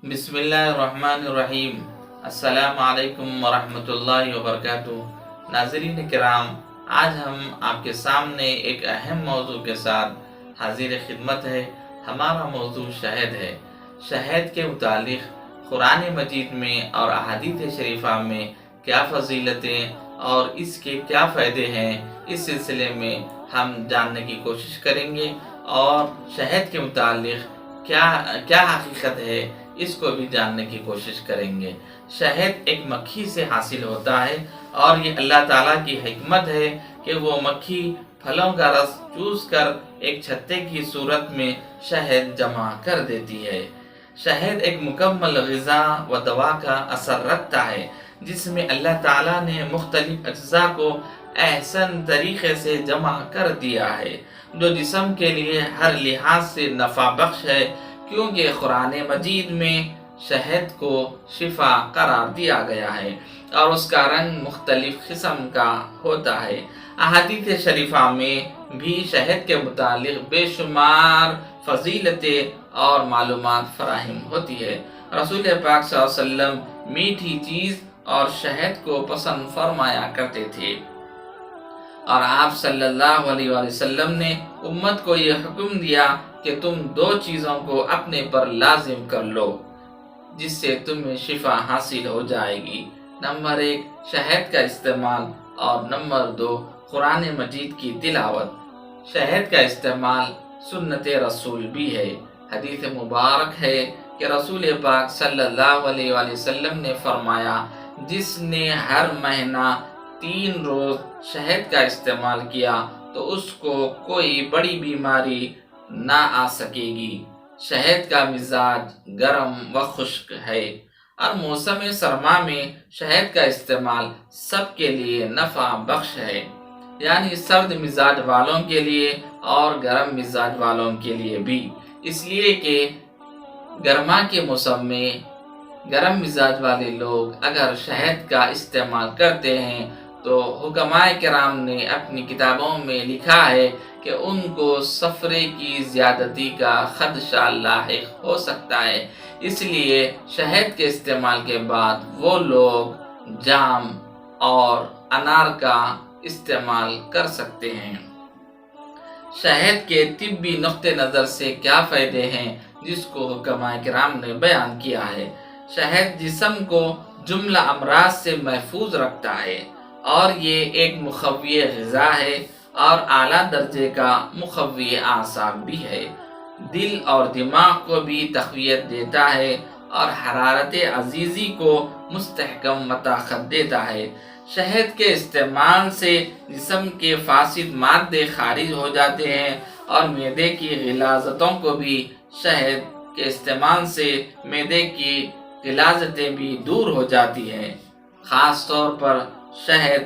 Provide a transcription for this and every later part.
بسم اللہ الرحمن الرحیم۔ السلام علیکم ورحمۃ اللہ وبرکاتہ۔ ناظرین کرام، آج ہم آپ کے سامنے ایک اہم موضوع کے ساتھ حاضر خدمت ہے۔ ہمارا موضوع شہد ہے۔ شہد کے متعلق قرآن مجید میں اور احادیث شریفہ میں کیا فضیلتیں اور اس کے کیا فائدے ہیں، اس سلسلے میں ہم جاننے کی کوشش کریں گے، اور شہد کے متعلق کیا حقیقت ہے اس کو بھی جاننے کی کوشش کریں گے۔ شہد ایک مکھی سے حاصل ہوتا ہے، اور یہ اللہ تعالیٰ کی حکمت ہے کہ وہ مکھی پھلوں کا رس چوس کر ایک چھتے کی صورت میں شہد جمع کر دیتی ہے۔ شہد ایک مکمل غذا و دوا کا اثر رکھتا ہے، جس میں اللہ تعالیٰ نے مختلف اجزاء کو احسن طریقے سے جمع کر دیا ہے، جو جسم کے لیے ہر لحاظ سے نفع بخش ہے، کیونکہ قرآن مجید میں شہد کو شفا قرار دیا گیا ہے اور اس کا رنگ مختلف قسم کا ہوتا ہے۔ احادیث شریفہ میں بھی شہد کے متعلق بے شمار فضیلتیں اور معلومات فراہم ہوتی ہے۔ رسول پاک صلی اللہ علیہ وسلم میٹھی چیز اور شہد کو پسند فرمایا کرتے تھے، اور آپ صلی اللہ علیہ وسلم نے امت کو یہ حکم دیا کہ تم دو چیزوں کو اپنے پر لازم کر لو جس سے تمہیں شفا حاصل ہو جائے گی۔ نمبر 1 شہد کا استعمال، اور نمبر 2 قرآن مجید کی تلاوت۔ شہد کا استعمال سنت رسول بھی ہے۔ حدیث مبارک ہے کہ رسول پاک صلی اللہ علیہ وسلم نے فرمایا، جس نے ہر مہینہ 3 روز شہد کا استعمال کیا تو اس کو کوئی بڑی بیماری نہ آ سکے گی۔ شہد کا مزاج گرم و خشک ہے، اور موسم سرما میں شہد کا استعمال سب کے لیے نفع بخش ہے، یعنی سرد مزاج والوں کے لیے اور گرم مزاج والوں کے لیے بھی، اس لیے کہ گرما کے موسم میں گرم مزاج والے لوگ اگر شہد کا استعمال کرتے ہیں تو حکماء کرام نے اپنی کتابوں میں لکھا ہے کہ ان کو سفرے کی زیادتی کا خدشہ لاحق ہو سکتا ہے۔ اس لیے شہد کے استعمال کے بعد وہ لوگ جام اور انار کا استعمال کر سکتے ہیں۔ شہد کے طبی نقطہ نظر سے کیا فائدے ہیں، جس کو حکماء کرام نے بیان کیا ہے۔ شہد جسم کو جملہ امراض سے محفوظ رکھتا ہے، اور یہ ایک مقوی غذا ہے اور اعلیٰ درجے کا مقوی اعصاب بھی ہے۔ دل اور دماغ کو بھی تقویت دیتا ہے اور حرارت عزیزی کو مستحکم و طاقت دیتا ہے۔ شہد کے استعمال سے جسم کے فاسد مادے خارج ہو جاتے ہیں، اور معدے کی غلاظتوں کو بھی شہد کے استعمال سے معدے کی غلاظتیں بھی دور ہو جاتی ہیں۔ خاص طور پر شہد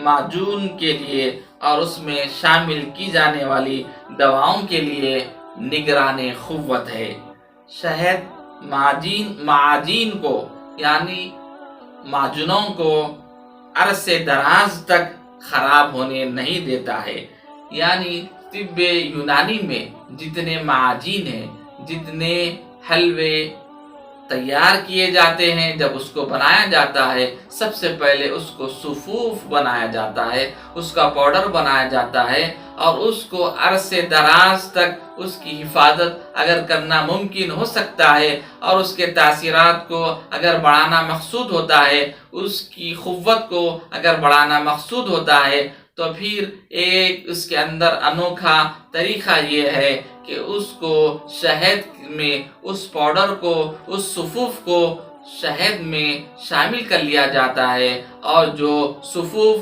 معجون کے لیے اور اس میں شامل کی جانے والی دواؤں کے لیے نگران قوت ہے۔ شہد معاجین کو یعنی معجونوں کو عرصے دراز تک خراب ہونے نہیں دیتا ہے، یعنی طب یونانی میں جتنے معاجین ہیں، جتنے حلوے تیار کیے جاتے ہیں، جب اس کو بنایا جاتا ہے سب سے پہلے اس کو صفوف بنایا جاتا ہے، اس کا پاؤڈر بنایا جاتا ہے، اور اس کو عرصے دراز تک اس کی حفاظت اگر کرنا ممکن ہو سکتا ہے، اور اس کے تاثیرات کو اگر بڑھانا مقصود ہوتا ہے، اس کی قوت کو اگر بڑھانا مقصود ہوتا ہے، تو پھر ایک اس کے اندر انوکھا طریقہ یہ ہے کہ اس کو شہد میں اس پاؤڈر کو، اس صفوف کو شہد میں شامل کر لیا جاتا ہے، اور جو صفوف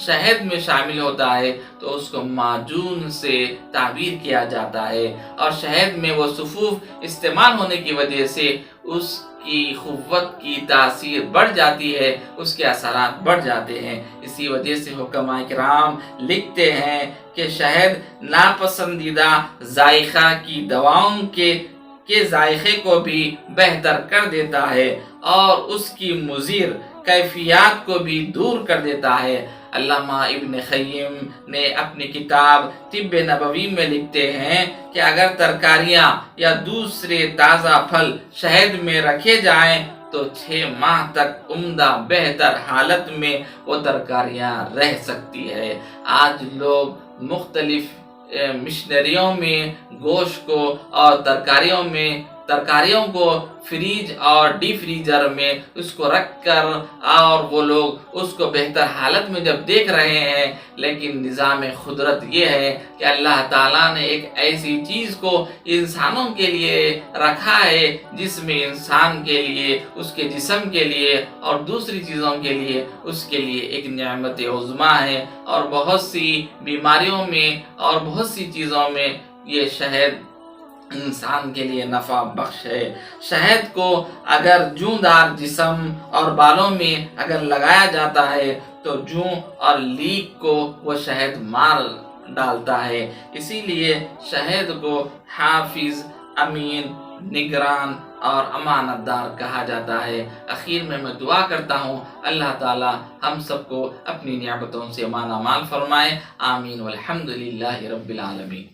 شہد میں شامل ہوتا ہے تو اس کو معجون سے تعبیر کیا جاتا ہے، اور شہد میں وہ صفوف استعمال ہونے کی وجہ سے اس کی قوت کی تاثیر بڑھ جاتی ہے، اس کے اثرات بڑھ جاتے ہیں۔ اسی وجہ سے حکماء کرام لکھتے ہیں کہ شہد ناپسندیدہ ذائقہ کی دواؤں کے ذائقے کو بھی بہتر کر دیتا ہے، اور اس کی مضر کیفیات کو بھی دور کر دیتا ہے۔ علامہ ابن قیم نے اپنی کتاب طب نبوی میں لکھتے ہیں کہ اگر ترکاریاں یا دوسرے تازہ پھل شہد میں رکھے جائیں تو 6 ماہ تک عمدہ بہتر حالت میں وہ ترکاریاں رہ سکتی ہے۔ آج لوگ مختلف مشنریوں میں گوشت کو اور ترکاریوں کو فریج اور ڈی فریزر میں اس کو رکھ کر اور وہ لوگ اس کو بہتر حالت میں جب دیکھ رہے ہیں، لیکن نظام قدرت یہ ہے کہ اللہ تعالیٰ نے ایک ایسی چیز کو انسانوں کے لیے رکھا ہے جس میں انسان کے لیے، اس کے جسم کے لیے اور دوسری چیزوں کے لیے اس کے لیے ایک نعمت عظمیٰ ہے، اور بہت سی بیماریوں میں اور بہت سی چیزوں میں یہ شہد انسان کے لیے نفع بخش ہے۔ شہد کو اگر جوندار جسم اور بالوں میں اگر لگایا جاتا ہے تو جوں اور لیگ کو وہ شہد مار ڈالتا ہے، اسی لیے شہد کو حافظ، امین، نگران اور امانت دار کہا جاتا ہے۔ اخیر میں دعا کرتا ہوں اللہ تعالی ہم سب کو اپنی نعمتوں سے مالا مال فرمائے، آمین والحمدللہ رب العالمین۔